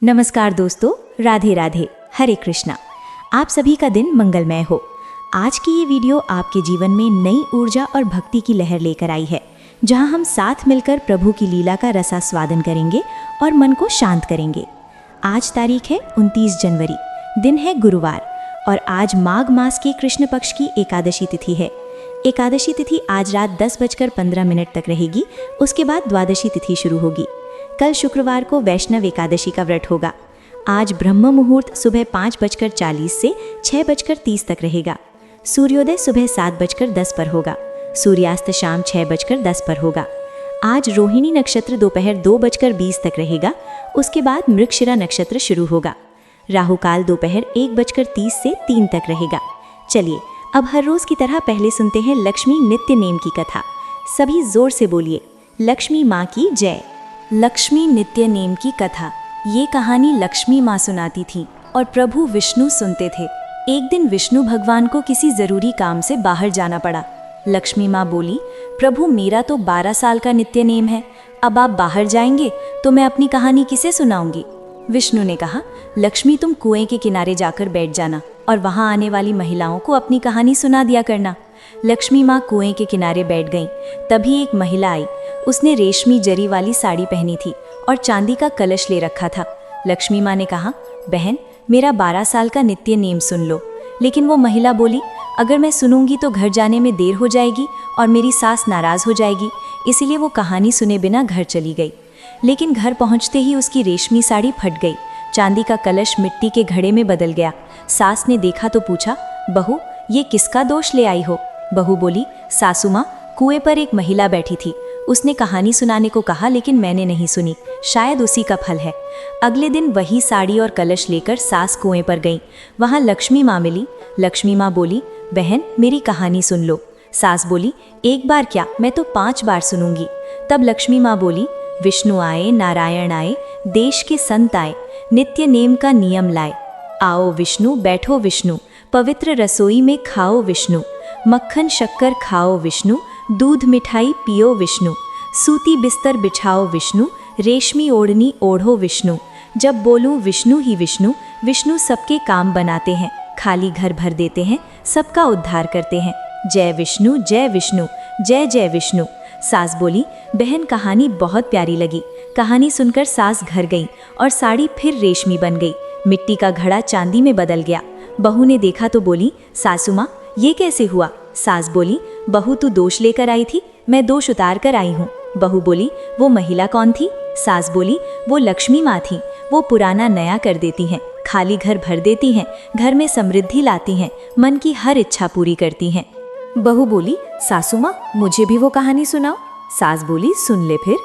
नमस्कार दोस्तों, राधे राधे, हरे कृष्णा। आप सभी का दिन मंगलमय हो। आज की ये वीडियो आपके जीवन में नई ऊर्जा और भक्ति की लहर लेकर आई है, जहां हम साथ मिलकर प्रभु की लीला का रसास्वादन करेंगे और मन को शांत करेंगे। आज तारीख है 29 जनवरी, दिन है गुरुवार और आज माघ मास के कृष्ण पक्ष की एकादशी तिथि है। एकादशी तिथि आज रात 10:15 तक रहेगी। उसके बाद द्वादशी तिथि शुरू होगी। कल शुक्रवार को वैष्णव एकादशी का व्रत होगा। आज ब्रह्म मुहूर्त सुबह 5:40 से 6:30 तक रहेगा। सूर्योदय सुबह 7:10 पर होगा। सूर्यास्त शाम 6:10 पर होगा। आज रोहिणी नक्षत्र दोपहर 2:20 तक रहेगा। उसके बाद मृगशिरा नक्षत्र शुरू होगा। राहु काल दोपहर 1:30 से 3 तक रहेगा। चलिए अब हर रोज की तरह पहले सुनते हैं लक्ष्मी नित्य नेम की कथा। सभी जोर से बोलिए, लक्ष्मी माँ की जय। लक्ष्मी नित्य नेम की कथा। ये कहानी लक्ष्मी माँ सुनाती थी और प्रभु विष्णु सुनते थे। एक दिन विष्णु भगवान को किसी जरूरी काम से बाहर जाना पड़ा। लक्ष्मी माँ बोली, प्रभु मेरा तो 12 साल का नित्य नेम है, अब आप बाहर जाएंगे तो मैं अपनी कहानी किसे सुनाऊंगी। विष्णु ने कहा, लक्ष्मी तुम कुएं के किनारे जाकर बैठ जाना और वहां आने वाली महिलाओं को अपनी कहानी सुना दिया करना। लक्ष्मी माँ कुएं के किनारे बैठ गईं। तभी एक महिला आई। उसने रेशमी जरी वाली साड़ी पहनी थी और चांदी का कलश ले रखा था। लक्ष्मी माँ ने कहा, बहन मेरा 12 साल का नित्य नेम सुन लो। लेकिन वो महिला बोली, अगर मैं सुनूंगी तो घर जाने में देर हो जाएगी और मेरी सास नाराज हो जाएगी। इसीलिए वो कहानी सुने बिना घर चली गई। लेकिन घर पहुंचते ही उसकी रेशमी साड़ी फट गई। चांदी का कलश मिट्टी के घड़े में बदल गया। सास ने देखा तो पूछा, बहू ये किसका दोष ले आई हो। बहू बोली, सासू माँ कुएं पर एक महिला बैठी थी, उसने कहानी सुनाने को कहा लेकिन मैंने नहीं सुनी, शायद उसी का फल है। अगले दिन वही साड़ी और कलश लेकर सास कुएं पर गई। वहां लक्ष्मी माँ मिली। लक्ष्मी माँ बोली, बहन मेरी कहानी सुन लो। सास बोली, एक बार क्या, मैं तो 5 बार सुनूंगी। तब लक्ष्मी माँ बोली, विष्णु आए, नारायण आए, देश के संत आए, नित्य नेम का नियम लाए। आओ विष्णु, बैठो विष्णु, पवित्र रसोई में खाओ विष्णु, मक्खन शक्कर खाओ विष्णु, दूध मिठाई पियो विष्णु, सूती बिस्तर बिछाओ विष्णु, रेशमी ओढ़नी ओढ़ो विष्णु। जब बोलूं विष्णु ही विष्णु, विष्णु सबके काम बनाते हैं, खाली घर भर देते हैं, सबका उद्धार करते हैं। जय विष्णु जय विष्णु, जय जय विष्णु। सास बोली, बहन कहानी बहुत प्यारी लगी। कहानी सुनकर सास घर गई और साड़ी फिर रेशमी बन गई। मिट्टी का घड़ा चांदी में बदल गया। बहू ने देखा तो बोली, सासू माँ ये कैसे हुआ। सास बोली, बहू तू दोष लेकर आई थी, मैं दोष उतार कर आई हूँ। बहू बोली, वो महिला कौन थी। सास बोली, वो लक्ष्मी माँ थी, वो पुराना नया कर देती हैं, खाली घर भर देती हैं, घर में समृद्धि लाती हैं, मन की हर इच्छा पूरी करती हैं। बहू बोली, सासू माँ मुझे भी वो कहानी सुनाओ। सास बोली, सुन ले फिर।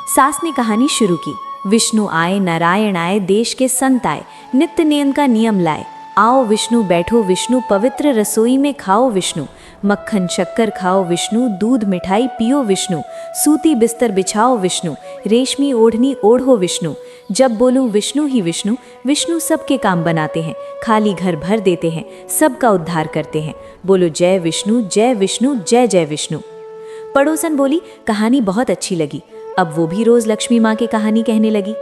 सास ने कहानी शुरू की। विष्णु आए, नारायण आए, देश के संत आए, नित्य नेम का नियम लाए। आओ विष्णु, बैठो विष्णु, पवित्र रसोई में खाओ विष्णु, मक्खन शक्कर खाओ विष्णु, दूध मिठाई पियो विष्णु, सूती बिस्तर बिछाओ विष्णु, रेशमी ओढ़नी ओढ़ो विष्णु। जब बोलूं विष्णु ही विष्णु, विष्णु सबके काम बनाते हैं, खाली घर भर देते हैं, सबका उद्धार करते हैं। बोलो जय विष्णु जय विष्णु, जय जय विष्णु। पड़ोसन बोली, कहानी बहुत अच्छी लगी। अब वो भी रोज लक्ष्मी माँ की कहानी कहने लगी।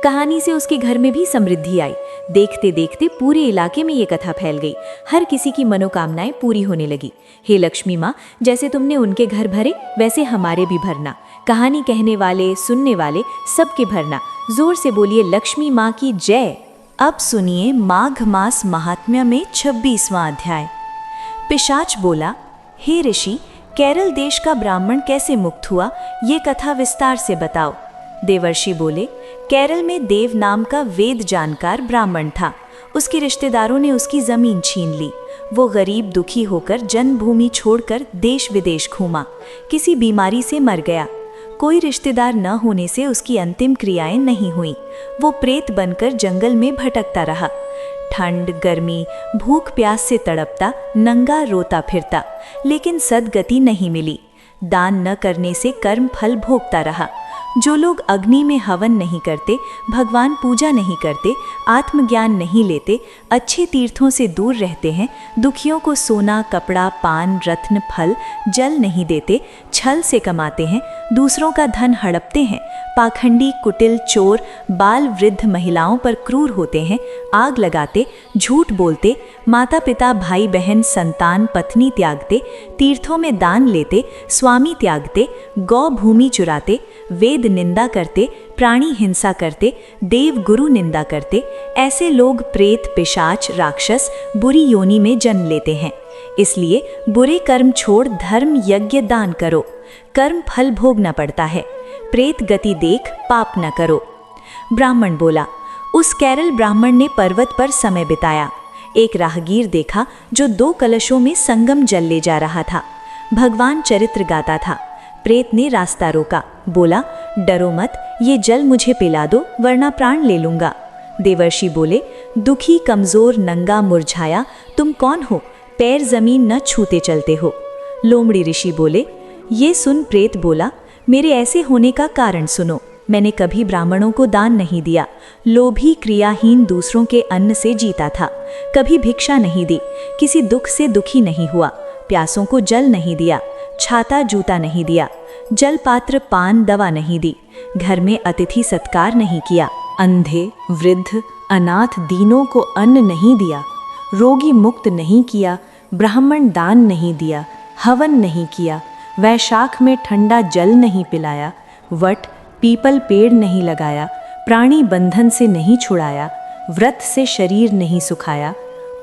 कहानी से उसके घर में भी समृद्धि आई। देखते देखते पूरे इलाके में ये कथा फैल गई। हर किसी की मनोकामनाएं पूरी होने लगी। हे लक्ष्मी माँ, जैसे तुमने उनके घर भरे वैसे हमारे भी भरना। कहानी कहने वाले, सुनने वाले सबके भरना। जोर से बोलिए, लक्ष्मी माँ की जय। अब सुनिए माघ मास महात्म्य में 26वां अध्याय। पिशाच बोला, हे ऋषि, केरल देश का ब्राह्मण कैसे मुक्त हुआ, ये कथा विस्तार से बताओ। देवर्षि बोले, केरल में देव नाम का वेद जानकार ब्राह्मण था। उसके रिश्तेदारों ने उसकी जमीन छीन ली। वो गरीब दुखी होकर जन्मभूमि छोड़कर देश विदेश घूमा। किसी बीमारी से मर गया। कोई रिश्तेदार न होने से उसकी अंतिम क्रियाएं नहीं हुई। वो प्रेत बनकर जंगल में भटकता रहा। ठंड गर्मी भूख प्यास से तड़पता, नंगा रोता फिरता, लेकिन सद्गति नहीं मिली। दान न करने से कर्म फल भोगता रहा। जो लोग अग्नि में हवन नहीं करते, भगवान पूजा नहीं करते, आत्मज्ञान नहीं लेते, अच्छे तीर्थों से दूर रहते हैं, दुखियों को सोना कपड़ा पान रत्न फल जल नहीं देते, छल से कमाते हैं, दूसरों का धन हड़पते हैं, पाखंडी, कुटिल, चोर, बाल, वृद्ध महिलाओं पर क्रूर होते हैं, आग लगाते, झूठ बोलते, माता पिता, भाई बहन, संतान, पत्नी त्यागते, तीर्थों में दान लेते, स्वामी त्यागते, गौ भूमि चुराते, वेद निंदा करते, प्राणी हिंसा करते, देव गुरु निंदा करते, ऐसे लोग प्रेत, पिशाच, राक्षस, बुरी योनि में जन्म लेते हैं। इसलिए बुरे कर्म छोड़ धर्म, यज्ञ, दान करो। कर्म फल भोगना पड़ता है। प्रेत गति देख पाप न करो। ब्राह्मण बोला। उस केरल ब्राह्मण ने पर्वत पर समय बिताया। एक राहगीर देखा जो 2 कलशों में संगम जल ले जा रहा था। भगवान चरित्र गाता था। प्रेत ने रास्ता रोका, बोला, डरो मत, ये जल मुझे पिला दो वरना प्राण ले लूंगा। देवर्षि बोले, दुखी, कमजोर, नंगा, मुरझाया, तुम कौन हो, पैर जमीन न छूते चलते हो। लोमड़ी ऋषि बोले। ये सुन प्रेत बोला, मेरे ऐसे होने का कारण सुनो। मैंने कभी ब्राह्मणों को दान नहीं दिया, लोभी, क्रियाहीन, दूसरों के अन्न से जीता था। कभी भिक्षा नहीं दी, किसी दुख से दुखी नहीं हुआ, प्यासों को जल नहीं दिया, छाता जूता नहीं दिया, जल पात्र, पान, दवा नहीं दी, घर में अतिथि सत्कार नहीं किया, अंधे, वृद्ध, अनाथ, दीनों को अन्न नहीं दिया, रोगी मुक्त नहीं किया, ब्राह्मण दान नहीं दिया, हवन नहीं किया, वैशाख में ठंडा जल नहीं पिलाया, वट, पीपल पेड़ नहीं लगाया, प्राणी बंधन से नहीं छुड़ाया, व्रत से शरीर नहीं सुखाया,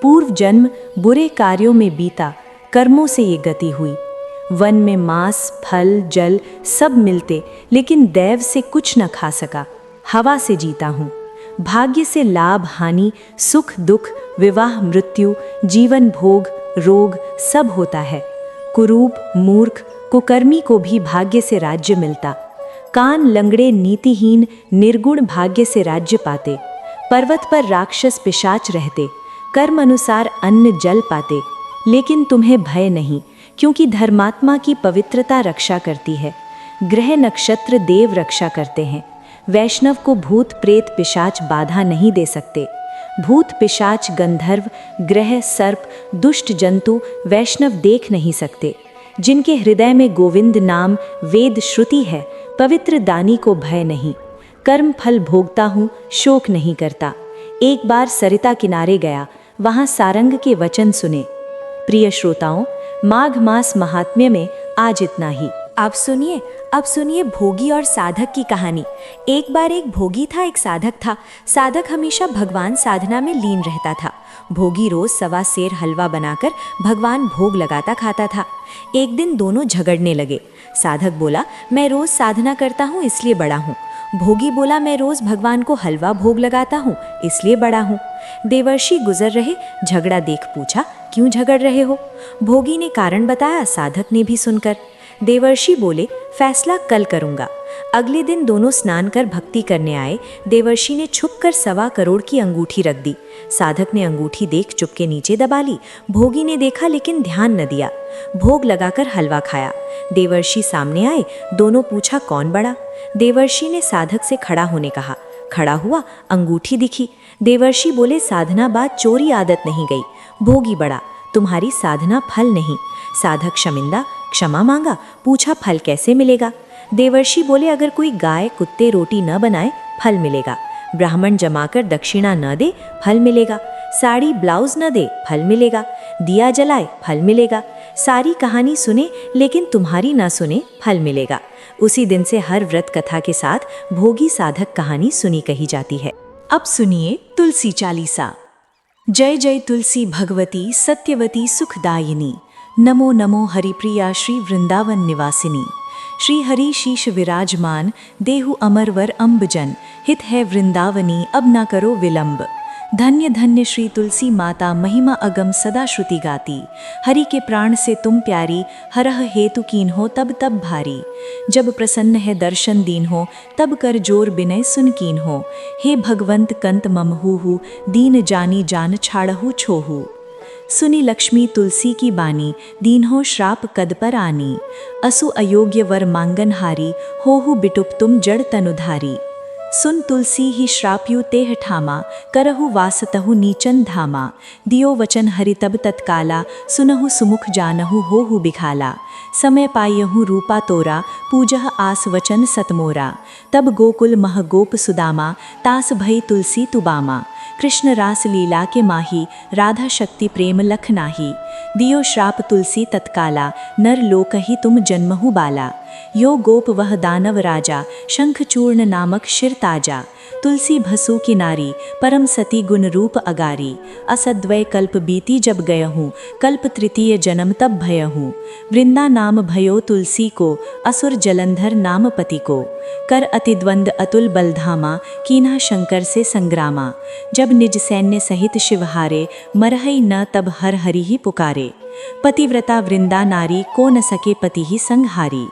पूर्व जन्म बुरे कार्यों में बीता, कर्मों से ये गति हुई। वन में मांस, फल, जल सब मिलते, लेकिन दैव से कुछ न खा सका, हवा से जीता हूँ। भाग्य से लाभ, हानि, सुख, दुख, विवाह, मृत्यु, जीवन, भोग, रोग सब होता है। कुरूप, मूर्ख, कुकर्मी को भी भाग्य से राज्य मिलता। कान, लंगड़े, नीतिहीन, निर्गुण भाग्य से राज्य पाते। पर्वत पर राक्षस, पिशाच रहते, कर्म अनुसार अन्न जल पाते। लेकिन तुम्हें भय नहीं, क्योंकि धर्मात्मा की पवित्रता रक्षा करती है। ग्रह, नक्षत्र, देव रक्षा करते हैं। वैष्णव को भूत, प्रेत, पिशाच बाधा नहीं दे सकते। भूत, पिशाच, गंधर्व, ग्रह, सर्प, दुष्ट जंतु वैष्णव देख नहीं सकते। जिनके हृदय में गोविंद नाम, वेद, श्रुति है, पवित्र दानी को भय नहीं। कर्म फल भोगता हूँ, शोक नहीं करता। एक बार सरिता किनारे गया, वहाँ सारंग के वचन सुने। प्रिय श्रोताओं, माघ मास महात्म्य में आज इतना ही। अब सुनिए भोगी और साधक की कहानी। एक बार एक भोगी था, एक साधक था। साधक हमेशा भगवान साधना में लीन रहता था। भोगी रोज 1.25 सेर हलवा बनाकर भगवान भोग लगाता खाता था। एक दिन दोनों झगड़ने लगे। साधक बोला, मैं रोज साधना करता हूँ इसलिए बड़ा हूँ। भोगी बोला, मैं रोज भगवान को हलवा भोग लगाता हूँ इसलिए बड़ा हूँ। देवर्षि गुजर रहे, झगड़ा देख पूछा, क्यों झगड़ रहे हो? भोगी ने कारण बताया, साधक ने भी सुनकर। देवर्षि बोले, फैसला कल करूंगा। अगले दिन दोनों स्नान कर भक्ति करने आए। देवर्षि ने छुपकर 1.25 करोड़ की अंगूठी रख दी। साधक ने अंगूठी देख चुपके नीचे दबा ली। भोगी ने देखा लेकिन ध्यान न दिया। भोग लगाकर हलवा खाया। देवर्षि सामने आए, दोनों पूछा कौन बड़ा? देवर्षि ने साधक से खड़ा होने कहा। खड़ा हुआ, अंगूठी दिखी। देवर्षि बोले, साधना बाद चोरी आदत नहीं गई। भोगी बड़ा, तुम्हारी साधना फल नहीं। साधक शर्मिंदा, क्षमा मांगा, पूछा फल कैसे मिलेगा? देवर्षि बोले, अगर कोई गाय, कुत्ते रोटी न बनाए फल मिलेगा। ब्राह्मण जमाकर दक्षिणा न दे फल मिलेगा। साड़ी ब्लाउज न दे फल मिलेगा। दिया जलाए फल मिलेगा। सारी कहानी सुने लेकिन तुम्हारी ना सुने फल मिलेगा। उसी दिन से हर व्रत कथा के साथ भोगी साधक कहानी सुनी कही जाती है। अब सुनिए तुलसी चालीसा। जय जय तुलसी भगवती सत्यवती सुखदायिनी। नमो नमो हरिप्रिया श्री वृंदावन निवासिनी। श्री हरि शीश विराजमान देहु अमरवर अम्बजन। हित है वृंदावनी अब ना करो विलंब। धन्य धन्य श्री तुलसी माता महिमा अगम सदा श्रुति गाती। हरि के प्राण से तुम प्यारी हरह हेतु कीन हो तब तब भारी। जब प्रसन्न है दर्शन दीन हो तब कर जोर बिनय सुन कीन हो। हे भगवंत कंत ममहू दीन जानी जान छाड़हु छोहू। सुनी लक्ष्मी तुलसी की बानी दीन हो श्राप कद पर आनी। असु अयोग्य वर मांगन हारी होहु बिटुप तुम जड़ तनुधारी। सुन तुलसी ही श्राप्यु तेह ठामा, करहु वासतहु नीचन धामा। दियो वचन हरि तब तत्काला, सुनहु सुमुख जानहु होहु बिखाला। समय पायहु रूपा तोरा, पूजह आस वचन सतमोरा। तब गोकुल मह गोप सुदामा, तास भई तुलसी तुबामा। कृष्ण रास लीला के माही, राधा शक्ति प्रेम लख नाही। दियो श्राप तुलसी तत्काला, नर लोक ही तुम जन्महु बाला। यो गोप वह दानव राजा, शंख चूर्ण नामक शिर ताजा। तुलसी भसु की नारी, परम सती गुण रूप अगारी। असद्वय कल्प बीती जब गयहूँ, कल्प तृतीय जन्म तब भयहूँ। वृंदा नाम भयो तुलसी को, असुर जलंधर नाम पति को। कर अति द्वंद अतुल बलधामा, कीन्हा शंकर से संग्रामा। जब निज सैन्य सहित शिवहारे, मरहई न तब हर हरि ही पुकारे। पतिव्रता वृंदा नारी, को न सके पति ही संहारी।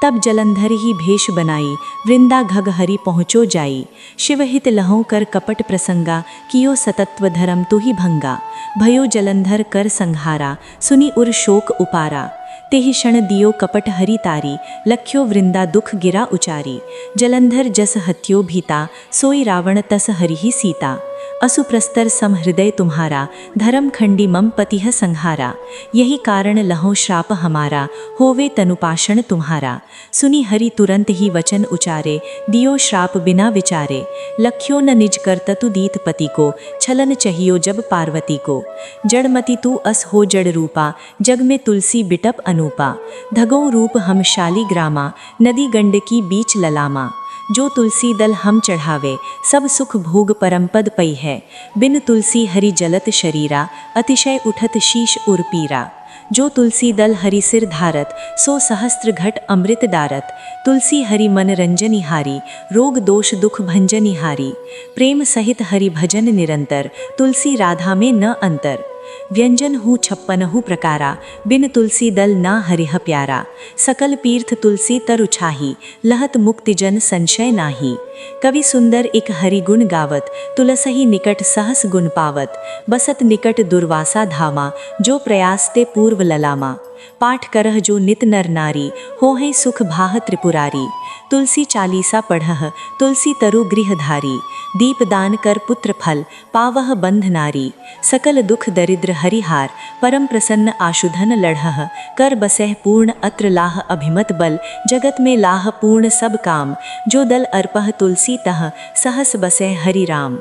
तब जलंधर ही भेष बनाई, वृंदा घग हरि पहुँचो जाई। शिवहित लहों कर कपट प्रसंगा, कियो सतत्व धर्म तु ही भंगा। भयो जलंधर कर संहारा, सुनी उर शोक उपारा। तेहि क्षण दियो कपट हरि तारी, लख्यो वृंदा दुख गिरा उचारी। जलंधर जस हत्यो भीता, सोई रावण तस हरि ही सीता। असुप्रस्तर सम हृदय तुम्हारा, धर्म खंडी मम पतिह संहारा। यही कारण लहो श्राप हमारा, होवे तनुपाषण तुम्हारा। सुनी हरि तुरंत ही वचन उचारे, दियो श्राप बिना विचारे। लख्यो न निज करततु दीत पति को, छलन चाहियो जब पार्वती को। जड़मति तू अस हो जड़ रूपा, जग में तुलसी बिटप अनूपा। धगो रूप हम शाली ग्रामा, नदी गंडकी बीच ललामा। जो तुलसी दल हम चढ़ावे, सब सुख भोग परमपद पई है। बिन तुलसी हरि जलत शरीरा, अतिशय उठत शीश उर पीरा। जो तुलसी दल हरि सिर धारत, सो सहस्त्र घट अमृत दारत। तुलसी हरि मन रंजनिहारी, रोग दोष दुख भंजनिहारी। प्रेम सहित हरि भजन निरंतर, तुलसी राधा में न अंतर। व्यंजन हूँ 56 प्रकारा, बिन तुलसी दल ना हरिह प्यारा। सकल तीर्थ तुलसी तरु छाही, लहत मुक्ति जन संशय नाही। कवि सुंदर एक हरि गुण गावत, तुलसही निकट सहस गुण पावत। बसत निकट दुर्वासा धामा, जो प्रयास ते पूर्व ललामा। पाठ करह जो नित नर नारी, होहै सुख भाह त्रिपुरारी। तुलसी चालीसा पढ़ह, तुलसी तरु गृहधारी। दीप दान कर पुत्र फल, पावह बंध नारी। सकल दुख दरिद्र हरिहार, परम प्रसन्न आशुधन लढ़ह। कर बसह पूर्ण अत्र लाह अभिमत बल, जगत में लाह पूर्ण सब काम। जो दल अर्पह तुलसी तह, सहस बसह हरि राम।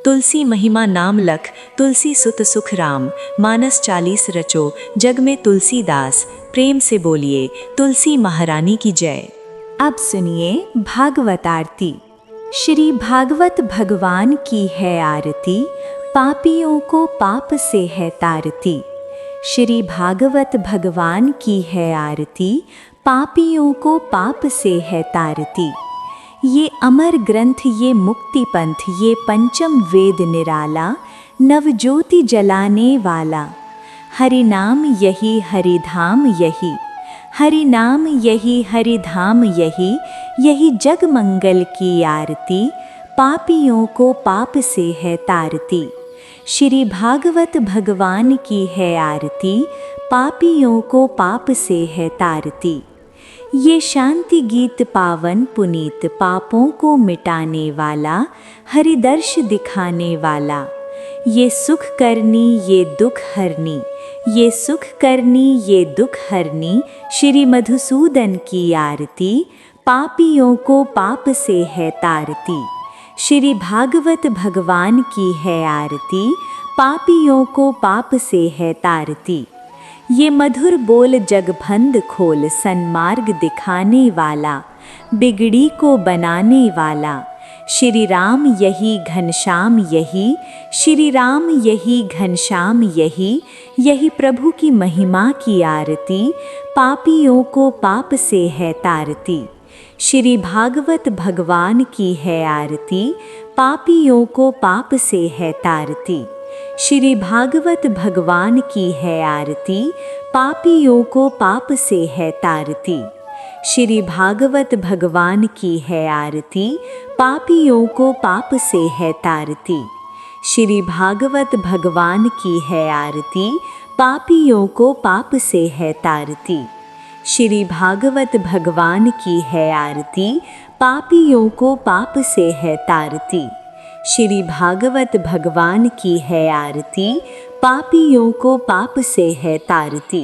तुलसी महिमा नाम लख, तुलसी सुत सुख राम। मानस 40 रचो, जग में तुलसीदास। प्रेम से बोलिए तुलसी महारानी की जय। अब सुनिए भागवत आरती। श्री भागवत भगवान की है आरती, पापियों को पाप से है तारती। श्री भागवत भगवान की है आरती, पापियों को पाप से है तारती। ये अमर ग्रंथ, ये मुक्ति पंथ, ये पंचम वेद निराला। नवज्योति जलाने वाला, हरि नाम यही हरि धाम यही। हरि नाम यही हरि धाम यही, यही जग मंगल की आरती। पापियों को पाप से है तारती। श्री भागवत भगवान की है आरती, पापियों को पाप से है तारती। ये शांति गीत पावन पुनीत, पापों को मिटाने वाला, हरिदर्श दिखाने वाला। ये सुख करनी ये दुख हरनी, ये सुख करनी ये दुख हरनी। श्री मधुसूदन की आरती, पापियों को पाप से है तारती। श्री भागवत भगवान की है आरती, पापियों को पाप से है तारती। ये मधुर बोल जगभंद खोल, सन्मार्ग दिखाने वाला, बिगड़ी को बनाने वाला। श्री राम यही घनश्याम यही, श्री राम यही घनश्याम यही। यही प्रभु की महिमा की आरती, पापियों को पाप से है तारती। श्री भागवत भगवान की है आरती, पापियों को पाप से है तारती। श्री भागवत भगवान की है आरती, पापियों को पाप से है तारती। श्री भागवत भगवान की है आरती, पापियों को पाप से है तारती। श्री भागवत भगवान की है आरती, पापियों को पाप से है तारती। श्री भागवत भगवान की है आरती, पापियों को पाप से है तारती। श्री भागवत भगवान की है आरती, पापियों को पाप से है तारती।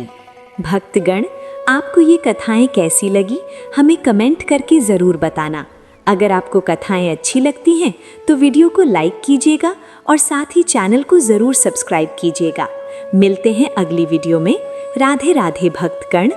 भक्तगण, आपको ये कथाएं कैसी लगी हमें कमेंट करके ज़रूर बताना। अगर आपको कथाएं अच्छी लगती हैं तो वीडियो को लाइक कीजिएगा और साथ ही चैनल को ज़रूर सब्सक्राइब कीजिएगा। मिलते हैं अगली वीडियो में। राधे राधे भक्तगण।